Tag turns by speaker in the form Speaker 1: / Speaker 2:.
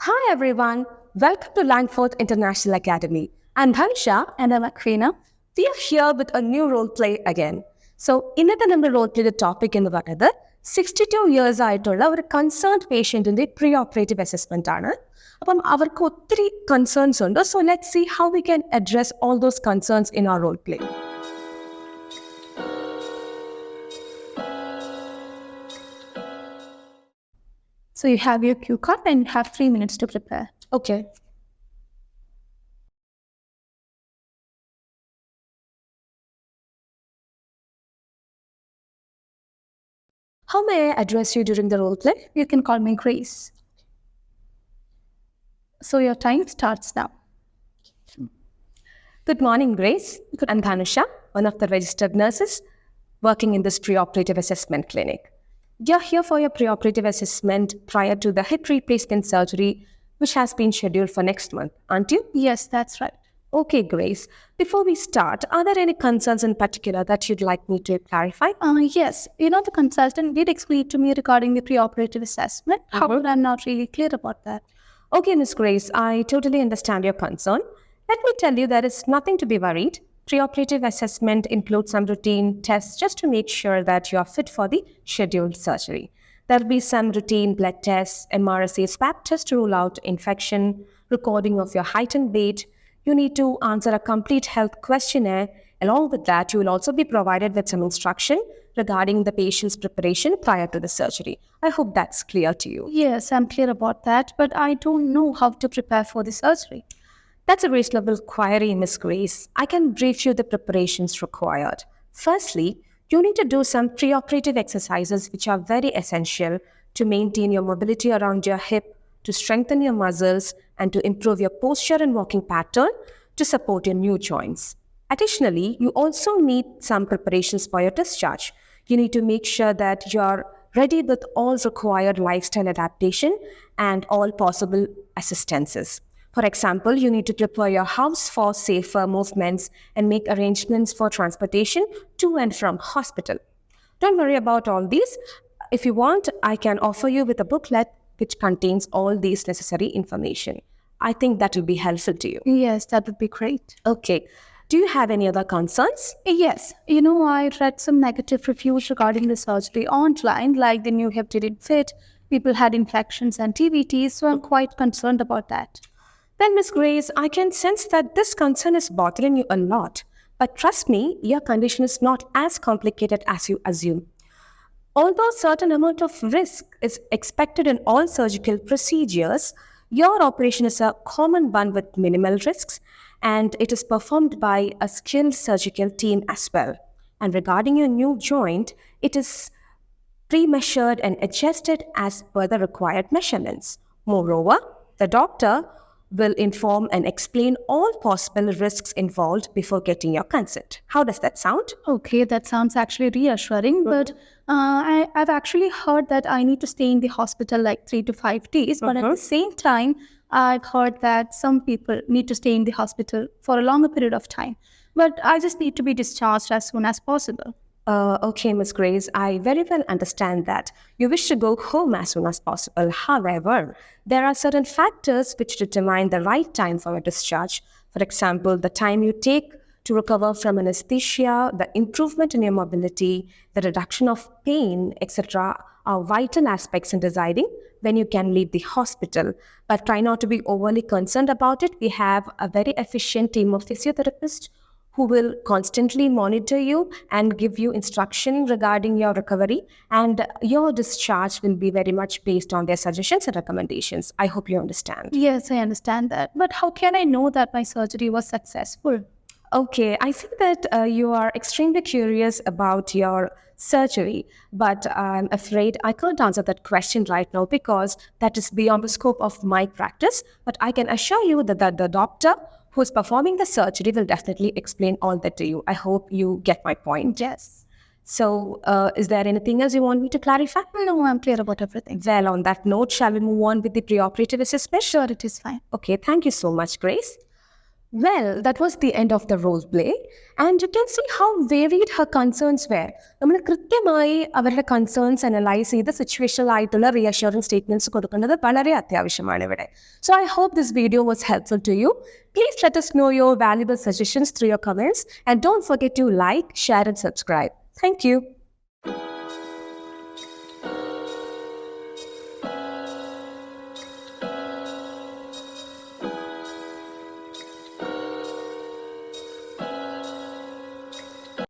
Speaker 1: Hi everyone, welcome to Langfort International Academy. I'm Dhansha
Speaker 2: And I'm Akrina.
Speaker 1: We are here with a new role play again. So, ഇന്നത്തെ നമ്മുടെ role പ്ലേയുടെ topic എന്ന് പറയുന്നത് 62 years ആയിട്ടുള്ള ഒരു concerned പേഷ്യൻറ്റിൻ്റെ pre operative assessment ആണ്. അപ്പം അവർക്ക് ഒത്തിരി കൺസേൺസ് ഉണ്ട്. So let see how we can address all those concerns in our role play.
Speaker 2: So you have your cue card and you have 3 minutes to prepare.
Speaker 1: Okay. How may I address you during the role play?
Speaker 2: You can call me Grace. So your time starts now.
Speaker 1: Good morning, Grace. I'm Dhanusha, one of the registered nurses working in this pre-operative assessment clinic. You're here for your pre-operative assessment prior to the hip replacement surgery, which has been scheduled for next month, aren't you?
Speaker 2: Yes, that's right.
Speaker 1: Okay, Grace. Before we start, are there any concerns in particular that you'd like me to clarify?
Speaker 2: Yes. The consultant did explain to me regarding the pre-operative assessment. However, I'm not really clear about that.
Speaker 1: Okay, Miss Grace, I totally understand your concern. Let me tell you there is nothing to be worried. Pre-operative assessment includes some routine tests just to make sure that you are fit for the scheduled surgery. There will be some routine blood tests, MRSA swab test to rule out infection, recording of your height and weight. You need to answer a complete health questionnaire. Along with that, you will also be provided with some instruction regarding the patient's preparation prior to the surgery. I hope that's clear to you.
Speaker 2: Yes, I'm clear about that, but I don't know how to prepare for the surgery.
Speaker 1: That's a reasonable query, Miss Grace. I can brief you the preparations required. Firstly, you need to do some pre-operative exercises which are very essential to maintain your mobility around your hip, to strengthen your muscles, and to improve your posture and walking pattern to support your new joints. Additionally, you also need some preparations for your discharge. You need to make sure that you're ready with all required lifestyle adaptation and all possible assistances. For example, you need to prepare your house for safer movements and make arrangements for transportation to and from hospital. Don't worry about all these. If you want, I can offer you with a booklet which contains all these necessary information. I think that will be helpful to you.
Speaker 2: Yes, that would be great.
Speaker 1: Okay. Do you have any other concerns?
Speaker 2: Yes. I read some negative reviews regarding the surgery online, like the new hip didn't fit, people had infections and TVTs, so I'm quite concerned about that.
Speaker 1: Then, Miss Grace, I can sense that this concern is bothering you a lot. But trust me, your condition is not as complicated as you assume. Although a certain amount of risk is expected in all surgical procedures, your operation is a common one with minimal risks, and it is performed by a skilled surgical team as well. And regarding your new joint, it is pre-measured and adjusted as per the required measurements. Moreover, the doctor will inform and explain all possible risks involved before getting your consent. How does that sound?
Speaker 2: Okay, that sounds actually reassuring, but I've actually heard that I need to stay in the hospital like 3 to 5 days, but at the same time, I've heard that some people need to stay in the hospital for a longer period of time. But I just need to be discharged as soon as possible.
Speaker 1: Okay, Ms. Grace, I very well understand that. You wish to go home as soon as possible. However, there are certain factors which determine the right time for a discharge. For example, the time you take to recover from anesthesia, the improvement in your mobility, the reduction of pain, etc. are vital aspects in deciding when you can leave the hospital. But try not to be overly concerned about it. We have a very efficient team of physiotherapists who will constantly monitor you and give you instruction regarding your recovery, and your discharge will be very much based on their suggestions and recommendations. I hope you understand.
Speaker 2: Yes, I understand that. But how can I know that my surgery was successful?
Speaker 1: Okay, I see that you are extremely curious about your surgery, but I'm afraid I can't answer that question right now because that is beyond the scope of my practice. But I can assure you that the doctor who's performing the surgery will definitely explain all that to you. I hope you get my point.
Speaker 2: Yes.
Speaker 1: So, is there anything else you want me to clarify?
Speaker 2: No, I'm clear about everything.
Speaker 1: Well, on that note, shall we move on with the preoperative assessment?
Speaker 2: Sure, it is fine.
Speaker 1: Okay, thank you so much, Grace. Well, that was the end of the role play, and you can see how varied her concerns were. നമ്മൾ കൃത്യമായി അവരുടെ concerns analyse ചെയ്ത് situational ആയിട്ടുള്ള റിയഷ്യൂറിംഗ് statements കൊടുക്കേണ്ടത് വളരെ അത്യാവശ്യമാണ് ഇവിടെ. So I hope this video was helpful to you. Please let us know your valuable suggestions through your comments, and don't forget to like, share and subscribe. Thank you.